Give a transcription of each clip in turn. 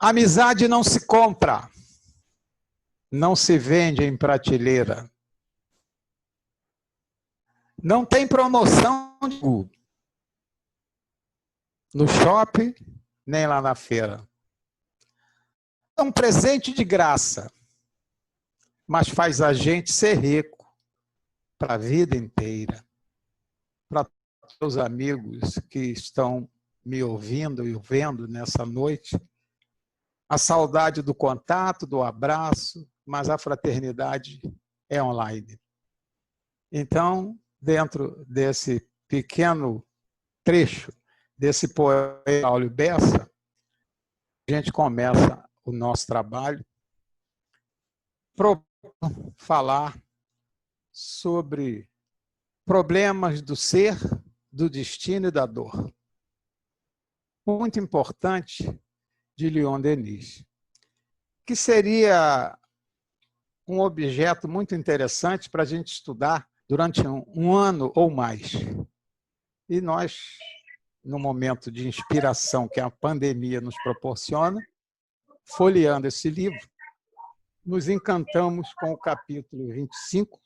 Amizade não se compra, não se vende em prateleira. Não tem promoção no shopping, nem lá na feira. É um presente de graça, mas faz a gente ser rico para a vida inteira. Para os amigos que estão me ouvindo e vendo nessa noite, a saudade do contato, do abraço, mas a fraternidade é online. Então, dentro desse pequeno trecho desse poema Braulio Bessa, a gente começa o nosso trabalho para falar sobre problemas do ser, do destino e da dor. Muito importante de Leon Denis, que seria um objeto muito interessante para a gente estudar durante um ano ou mais. E nós, no momento de inspiração que a pandemia nos proporciona, folheando esse livro, nos encantamos com o capítulo 25,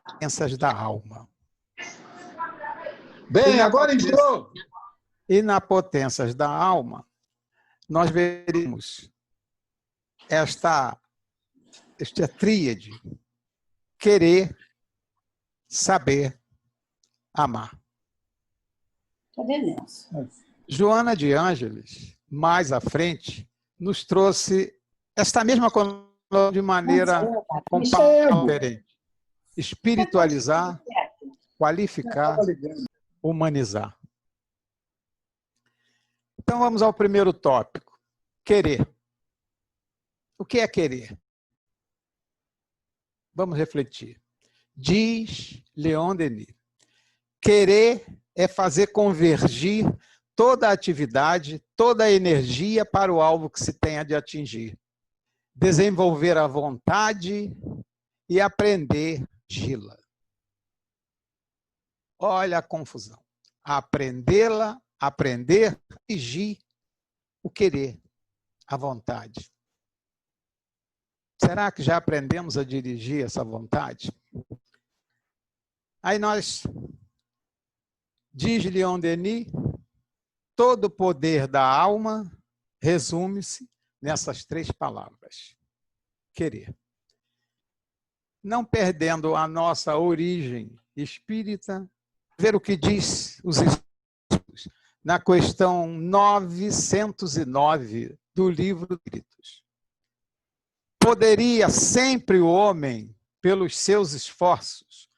Potências da Alma. Bem, agora entrou! E na Potências da Alma, nós veremos esta tríade: querer, saber, amar. Joana de Ângeles, mais à frente, nos trouxe esta mesma cronologia de maneira diferente. Espiritualizar, qualificar, humanizar. Então vamos ao primeiro tópico: querer. O que é querer? Vamos refletir. Diz Leon Denis: querer é fazer convergir toda a atividade, toda a energia para o alvo que se tenha de atingir. Desenvolver a vontade e aprender agila. Olha a confusão. Aprendê-la, aprender, dirigir o querer, a vontade. Será que já aprendemos a dirigir essa vontade? Aí nós, diz Leon Denis, todo o poder da alma resume-se nessas três palavras: querer. Não perdendo a nossa origem espírita, ver o que diz os Espíritos na questão 909 do Livro dos Espíritos. Poderia sempre o homem, pelos seus esforços,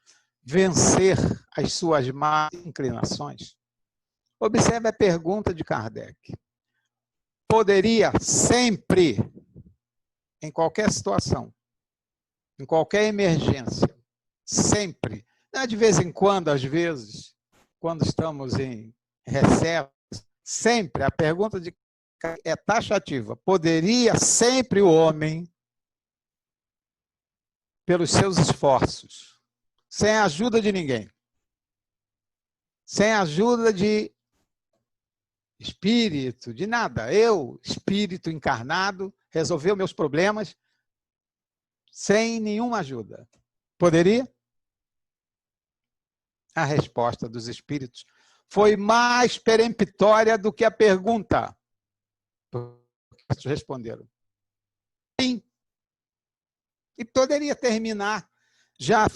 vencer as suas más inclinações? Observe a pergunta de Kardec. Poderia sempre, em qualquer situação, em qualquer emergência, sempre, não é de vez em quando, às vezes, quando estamos em recesso, sempre, a pergunta de Kardec é taxativa. Poderia sempre o homem, pelos seus esforços, sem a ajuda de ninguém, sem a ajuda de espírito, de nada, eu, espírito encarnado, resolver meus problemas sem nenhuma ajuda. Poderia? A resposta dos espíritos foi mais peremptória do que a pergunta. Eles responderam: sim. E poderia terminar já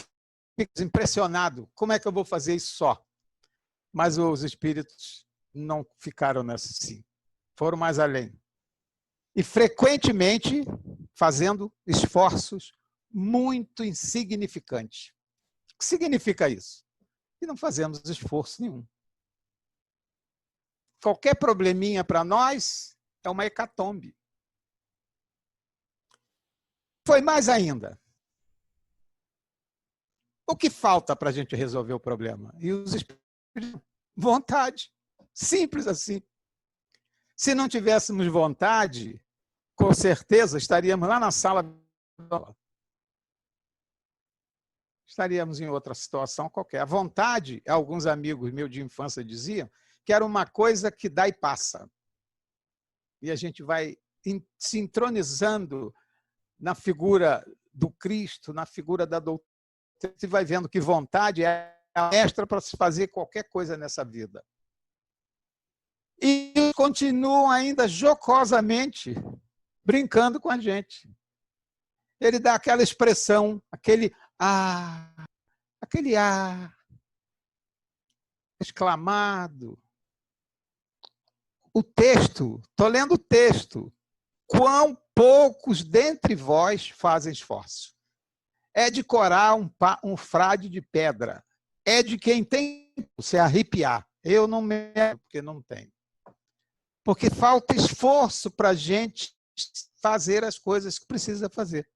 impressionado. Como é que eu vou fazer isso só? Mas os espíritos não ficaram nessa sim. Foram mais além. E frequentemente fazendo esforços muito insignificantes. O que significa isso? Que não fazemos esforço nenhum. Qualquer probleminha para nós é uma hecatombe. Foi mais ainda. O que falta para a gente resolver o problema? E os espíritos, vontade. Simples assim. Se não tivéssemos vontade, com certeza estaríamos lá na sala. Estaríamos em outra situação qualquer. A vontade, alguns amigos meus de infância diziam, que era uma coisa que dá e passa. e a gente vai se entronizando na figura do Cristo, na figura da doutrina, você vai vendo que vontade é a mestra para se fazer qualquer coisa nessa vida. E continuam ainda jocosamente brincando com a gente. Ele dá aquela expressão, aquele exclamado. O texto, estou lendo o texto. Quão poucos dentre vós fazem esforço. É de corar um frade de pedra. É de quem tem se arrepiar. Eu não me porque não tenho. Porque falta esforço para a gente fazer as coisas que precisa fazer.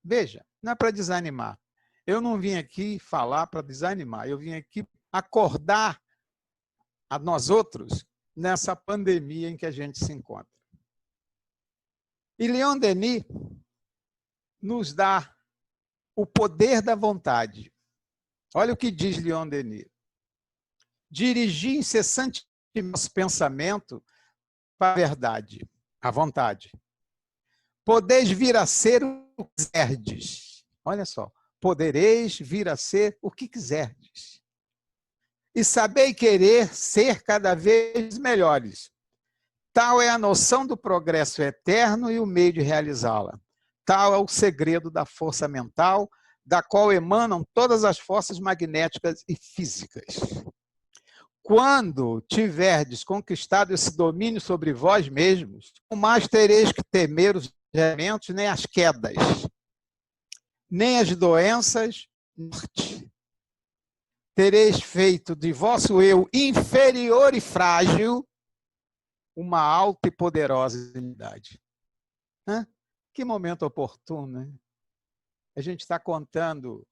Veja, não é para desanimar. Eu não vim aqui falar para desanimar. Eu vim aqui acordar a nós outros nessa pandemia em que a gente se encontra. E Leon Denis nos dá o poder da vontade. Olha o que diz Leon Denis. Dirigir incessantemente nosso pensamento para a verdade, a vontade. Podeis vir a ser o que quiserdes. Olha só. Podereis vir a ser o que quiserdes. E sabei querer ser cada vez melhores. Tal é a noção do progresso eterno e o meio de realizá-la. Tal é o segredo da força mental, da qual emanam todas as forças magnéticas e físicas. Quando tiverdes conquistado esse domínio sobre vós mesmos, não mais tereis que temer os elementos, nem as quedas, nem as doenças, morte. Tereis feito de vosso eu inferior e frágil uma alta e poderosa unidade. Que momento oportuno, hein? A gente está contando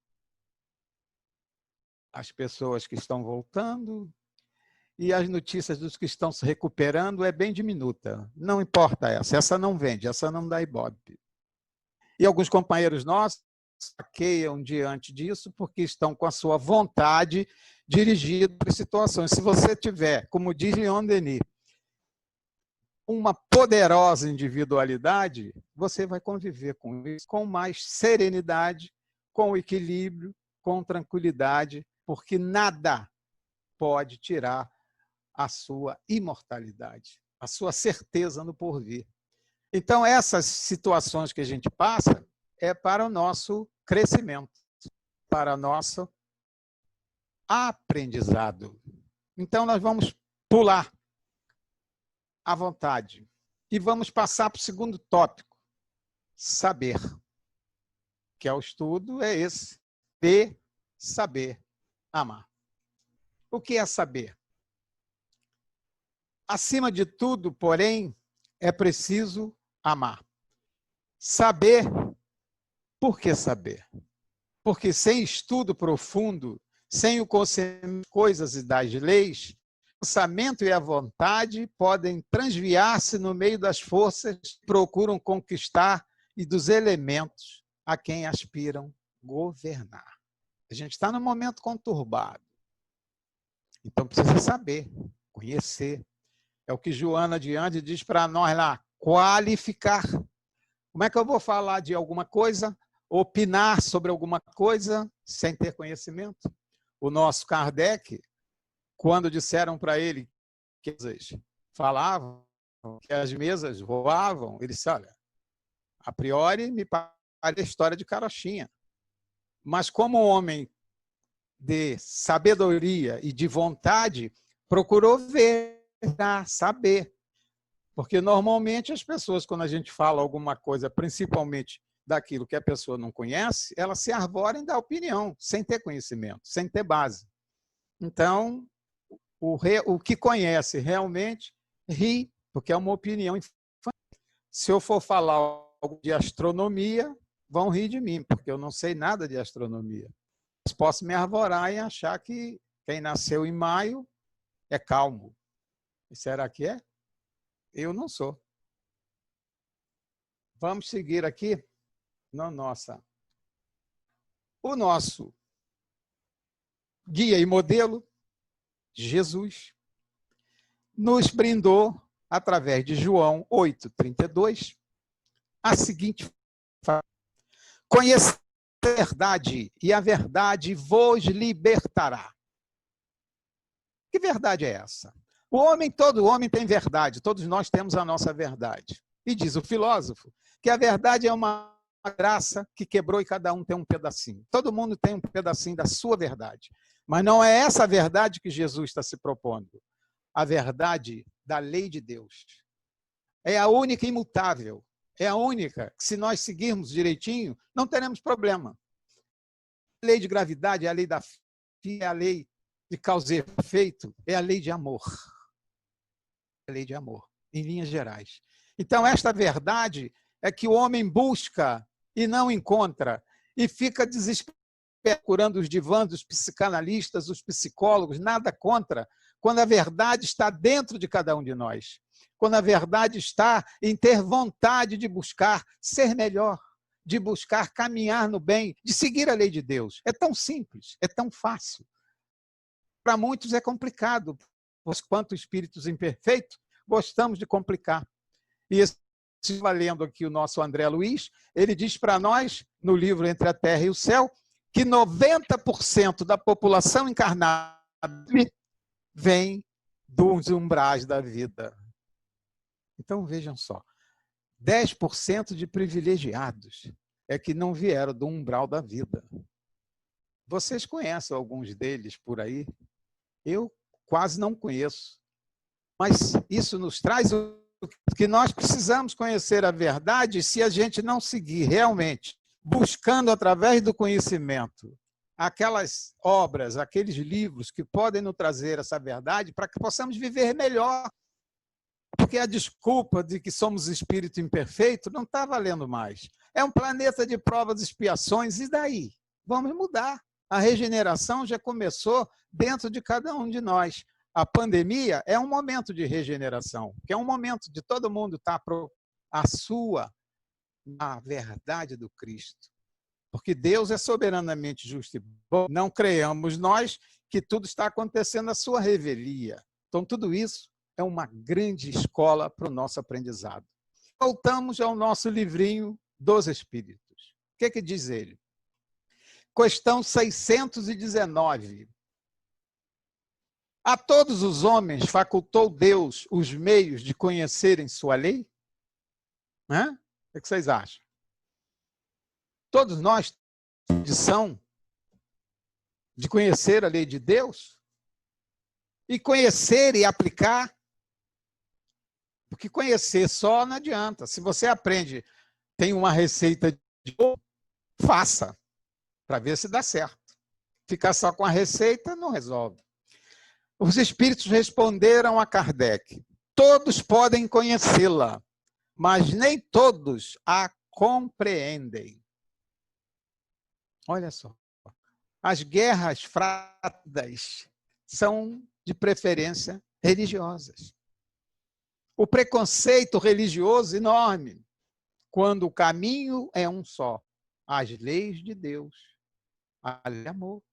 as pessoas que estão voltando e as notícias dos que estão se recuperando é bem diminuta. Não importa essa não vende, essa não dá ibope. E alguns companheiros nossos saqueiam diante disso porque estão com a sua vontade dirigida para situações. Se você tiver, como diz Leon Denis, uma poderosa individualidade, você vai conviver com isso com mais serenidade, com equilíbrio, com tranquilidade, porque nada pode tirar a sua imortalidade, a sua certeza no porvir. Então, essas situações que a gente passa é para o nosso crescimento, para o nosso aprendizado. Então, nós vamos pular à vontade. E vamos passar para o segundo tópico, saber. Que é o estudo, é esse, de saber amar. O que é saber? Acima de tudo, porém, é preciso amar. Saber, por que saber? Porque sem estudo profundo, sem o conhecimento das coisas e das leis, o pensamento e a vontade podem transviar-se no meio das forças que procuram conquistar e dos elementos a quem aspiram governar. A gente está num momento conturbado. Então precisa saber, conhecer. É o que Joana de Andes diz para nós lá, qualificar. Como é que eu vou falar de alguma coisa, opinar sobre alguma coisa sem ter conhecimento? O nosso Kardec, quando disseram para ele que falavam que as mesas voavam, ele disse, olha, a priori me parece a história de carochinha. Mas como homem de sabedoria e de vontade, procurou ver, saber. Porque normalmente as pessoas, quando a gente fala alguma coisa, principalmente daquilo que a pessoa não conhece, elas se arvoram em dar opinião, sem ter conhecimento, sem ter base. Então, o que conhece realmente ri, porque é uma opinião. Se eu for falar algo de astronomia, vão rir de mim, porque eu não sei nada de astronomia. Mas posso me arvorar e achar que quem nasceu em maio é calmo. E será que é? Eu não sou. Vamos seguir aqui na nossa. O nosso guia e modelo, Jesus, nos brindou através de João 8:32, a seguinte frase: conhecereis a verdade, e a verdade vos libertará. Que verdade é essa? Todo homem tem verdade, todos nós temos a nossa verdade. E diz o filósofo que a verdade é uma graça que quebrou e cada um tem um pedacinho. Todo mundo tem um pedacinho da sua verdade. Mas não é essa a verdade que Jesus está se propondo. A verdade da lei de Deus. É a única imutável. É a única que, se nós seguirmos direitinho, não teremos problema. A lei de gravidade é a lei da fé, é a lei de causa e efeito, é a lei de amor. É a lei de amor, em linhas gerais. Então, esta verdade é que o homem busca e não encontra, e fica desesperado procurando os divãs, os psicanalistas, os psicólogos, nada contra, quando a verdade está dentro de cada um de nós. Quando a verdade está em ter vontade de buscar ser melhor, de buscar caminhar no bem, de seguir a lei de Deus. É tão simples, é tão fácil. Para muitos é complicado, pois quanto espíritos imperfeitos, gostamos de complicar. E lendo aqui o nosso André Luiz, ele diz para nós, no livro Entre a Terra e o Céu, que 90% da população encarnada vem dos umbrais da vida. Então, vejam só, 10% de privilegiados é que não vieram do umbral da vida. Vocês conhecem alguns deles por aí? Eu quase não conheço. Mas isso nos traz o que nós precisamos conhecer a verdade se a gente não seguir realmente buscando através do conhecimento aquelas obras, aqueles livros que podem nos trazer essa verdade para que possamos viver melhor. Porque a desculpa de que somos espírito imperfeito não está valendo mais. É um planeta de provas e expiações, e daí? Vamos mudar. A regeneração já começou dentro de cada um de nós. A pandemia é um momento de regeneração, que é um momento de todo mundo estar a verdade do Cristo. Porque Deus é soberanamente justo e bom. Não creamos nós que tudo está acontecendo à sua revelia. Então, tudo isso é uma grande escola para o nosso aprendizado. Voltamos ao nosso livrinho dos Espíritos. O que diz ele? Questão 619. A todos os homens facultou Deus os meios de conhecerem sua lei? O que vocês acham? Todos nós temos condição de conhecer a lei de Deus? E conhecer e aplicar? Porque conhecer só não adianta. Se você aprende, tem uma receita de bolo, faça, para ver se dá certo. Ficar só com a receita não resolve. Os espíritos responderam a Kardec: todos podem conhecê-la, mas nem todos a compreendem. Olha só. As guerras fradas são, de preferência, religiosas. O preconceito religioso enorme, quando o caminho é um só: as leis de Deus, a lei de amor,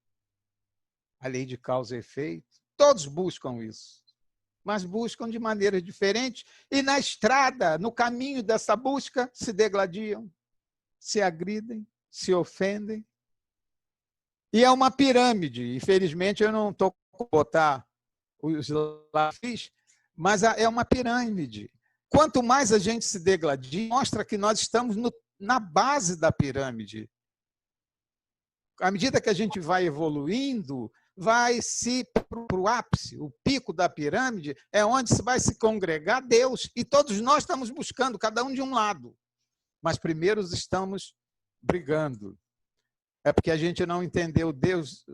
a lei de causa e efeito. Todos buscam isso, mas buscam de maneiras diferentes e na estrada, no caminho dessa busca, se degladiam, se agridem, se ofendem. E é uma pirâmide. Infelizmente, eu não estou com botar os lápis, mas é uma pirâmide. Quanto mais a gente se degladia, mostra que nós estamos na base da pirâmide. À medida que a gente vai evoluindo, vai-se para o ápice, o pico da pirâmide, é onde se vai se congregar Deus. E todos nós estamos buscando, cada um de um lado. Mas primeiro estamos brigando. É porque a gente não entendeu Deus.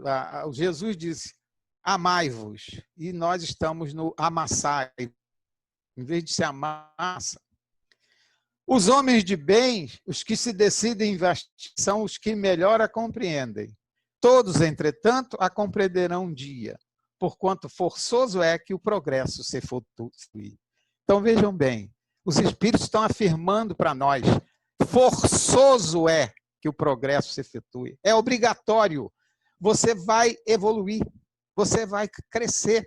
Jesus disse: amai-vos. E nós estamos no amassai. Em vez de se amassa. Os homens de bem, os que se decidem investir, são os que melhor a compreendem. Todos, entretanto, a compreenderão um dia, porquanto forçoso é que o progresso se efetue. Então, vejam bem, os espíritos estão afirmando para nós: forçoso é que o progresso se efetue. É obrigatório. Você vai evoluir, você vai crescer,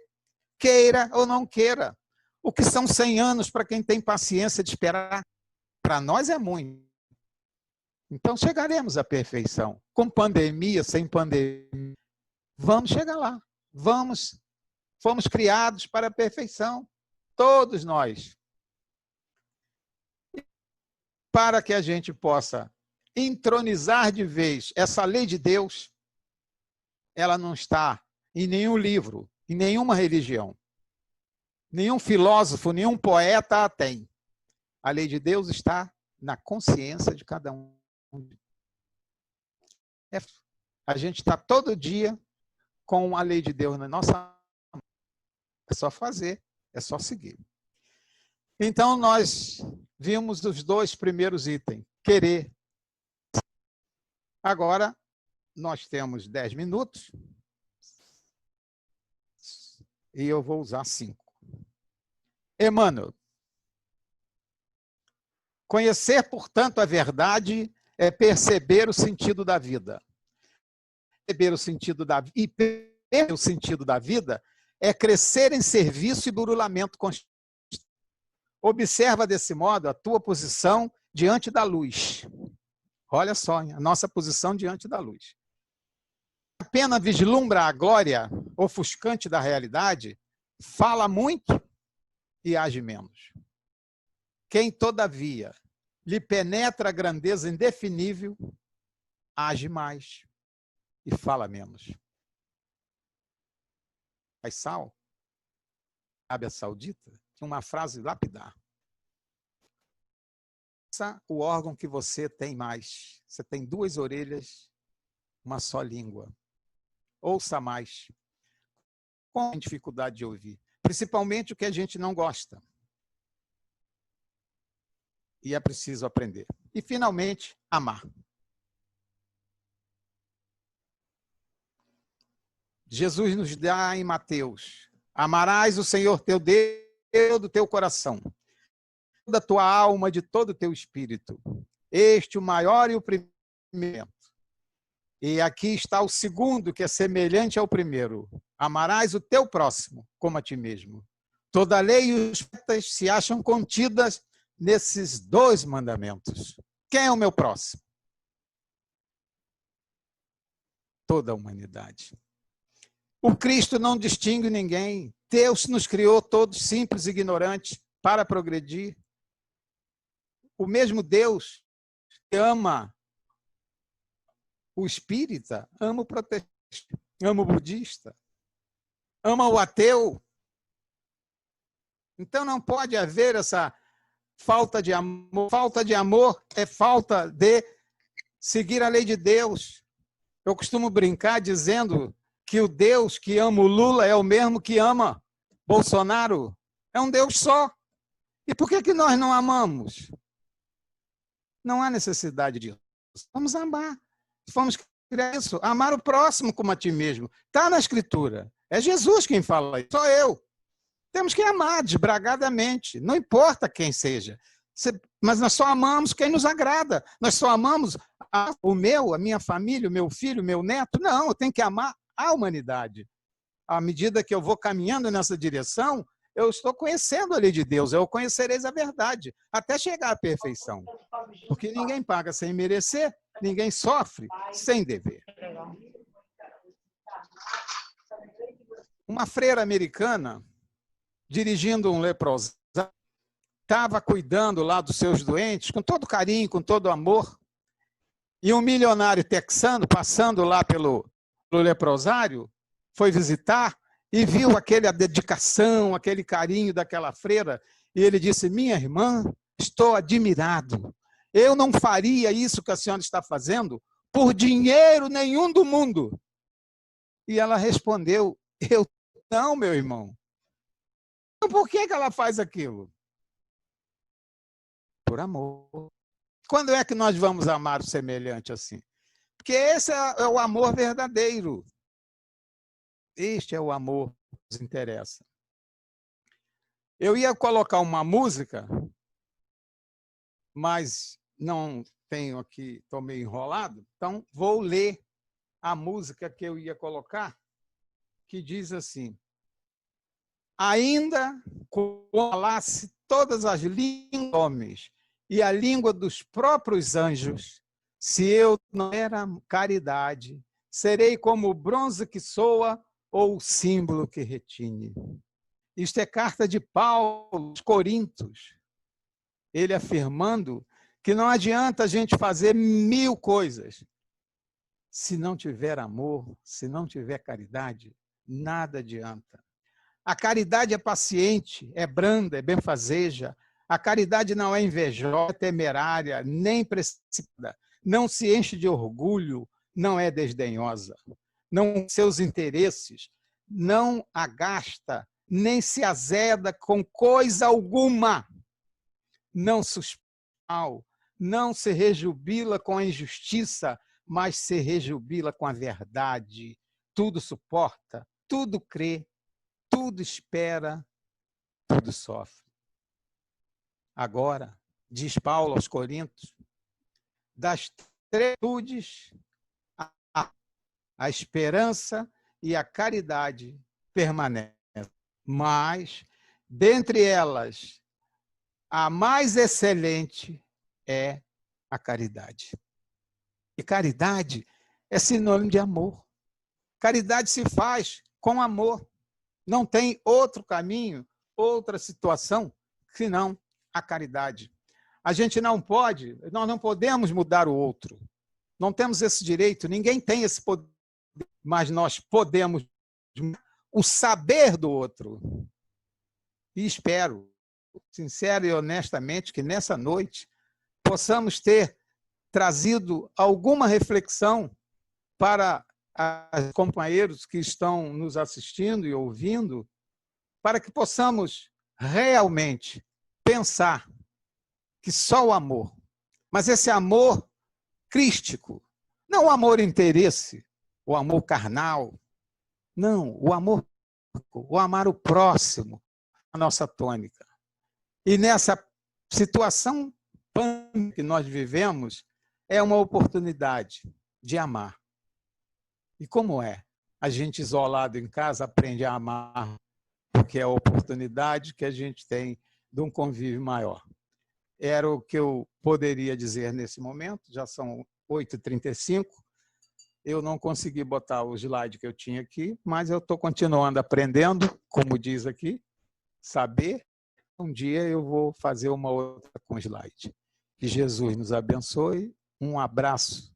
queira ou não queira. O que são 100 anos para quem tem paciência de esperar? Para nós é muito. Então, chegaremos à perfeição. Com pandemia, sem pandemia, vamos chegar lá. Fomos criados para a perfeição. Todos nós. Para que a gente possa entronizar de vez essa lei de Deus, ela não está em nenhum livro, em nenhuma religião. Nenhum filósofo, nenhum poeta a tem. A lei de Deus está na consciência de cada um. A gente está todo dia com a lei de Deus na nossa mão. É só fazer, é só seguir. Então, nós vimos os 2 primeiros itens. Querer. Agora, nós temos 10 minutos e eu vou usar 5. Emmanuel. Conhecer, portanto, a verdade é perceber o sentido da vida. Perceber o sentido da vida é crescer em serviço e burilamento constante. Observa desse modo a tua posição diante da luz. Olha só, a nossa posição diante da luz. Apenas vislumbra a glória ofuscante da realidade, fala muito e age menos. Quem, todavia, lhe penetra a grandeza indefinível, age mais e fala menos. Faisal, Arábia Saudita, tinha uma frase lapidar. O órgão que você tem mais. Você tem 2 orelhas, uma só língua. Ouça mais. Com dificuldade de ouvir. Principalmente o que a gente não gosta. E é preciso aprender. E, finalmente, amar. Jesus nos dá em Mateus: amarás o Senhor teu Deus do teu coração, da tua alma, de todo o teu espírito. Este o maior e o primeiro. E aqui está o segundo, que é semelhante ao primeiro. Amarás o teu próximo como a ti mesmo. Toda a lei e os profetas se acham contidas nesses 2 mandamentos. Quem é o meu próximo? Toda a humanidade. O Cristo não distingue ninguém. Deus nos criou todos simples e ignorantes para progredir. O mesmo Deus que ama o espírita, ama o protestante, ama o budista, ama o ateu. Então não pode haver essa falta de amor. Falta de amor é falta de seguir a lei de Deus. Eu costumo brincar dizendo que o Deus que ama o Lula é o mesmo que ama Bolsonaro. É um Deus só. E por que nós não amamos? Não há necessidade disso. Vamos amar. Vamos criar isso. Amar o próximo como a ti mesmo. Está na Escritura. É Jesus quem fala isso, só eu. Temos que amar desbragadamente. Não importa quem seja. Mas nós só amamos quem nos agrada. Nós só amamos o meu, a minha família, o meu filho, o meu neto. Não, eu tenho que amar a humanidade. À medida que eu vou caminhando nessa direção, eu estou conhecendo a lei de Deus, eu conhecereis a verdade, até chegar à perfeição. Porque ninguém paga sem merecer, ninguém sofre sem dever. Uma freira americana, dirigindo um leprosário, estava cuidando lá dos seus doentes, com todo carinho, com todo amor, e um milionário texano, passando lá pelo leprosário, foi visitar e viu aquela dedicação, aquele carinho daquela freira, e ele disse: minha irmã, estou admirado. Eu não faria isso que a senhora está fazendo por dinheiro nenhum do mundo. E ela respondeu: eu não, meu irmão. Então, por que ela faz aquilo? Por amor. Quando é que nós vamos amar o semelhante assim? Porque esse é o amor verdadeiro. Este é o amor que nos interessa. Eu ia colocar uma música, mas não tenho aqui, estou meio enrolado, então vou ler a música que eu ia colocar, que diz assim: ainda que falasse todas as línguas dos homens e a língua dos próprios anjos, se eu não era caridade, serei como o bronze que soa ou o símbolo que retine. Isto é carta de Paulo aos Coríntios, ele afirmando que não adianta a gente fazer 1000 coisas. Se não tiver amor, se não tiver caridade, nada adianta. A caridade é paciente, é branda, é benfazeja. A caridade não é invejosa, é temerária, nem precipitada. Não se enche de orgulho, não é desdenhosa. Não seus interesses, não agasta, nem se azeda com coisa alguma. Não suspira, não se rejubila com a injustiça, mas se rejubila com a verdade. Tudo suporta, tudo crê, tudo espera, tudo sofre. Agora, diz Paulo aos Coríntios, das três virtudes, a esperança e a caridade permanecem. Mas, dentre elas, a mais excelente é a caridade. E caridade é sinônimo de amor. Caridade se faz com amor. Não tem outro caminho, outra situação, senão a caridade. A gente não pode, nós não podemos mudar o outro. Não temos esse direito, ninguém tem esse poder, mas nós podemos o saber do outro. E espero, sincero e honestamente, que nessa noite possamos ter trazido alguma reflexão para os companheiros que estão nos assistindo e ouvindo, para que possamos realmente pensar que só o amor, mas esse amor crístico, não o amor interesse, o amor carnal, não, o amor, o amar o próximo, a nossa tônica. E nessa situação que nós vivemos, é uma oportunidade de amar. E como é? A gente isolado em casa aprende a amar, porque é a oportunidade que a gente tem de um convívio maior. Era o que eu poderia dizer nesse momento, já são 8h35. Eu não consegui botar o slide que eu tinha aqui, mas eu estou continuando aprendendo, como diz aqui, saber. Um dia eu vou fazer uma outra com slide. Que Jesus nos abençoe. Um abraço.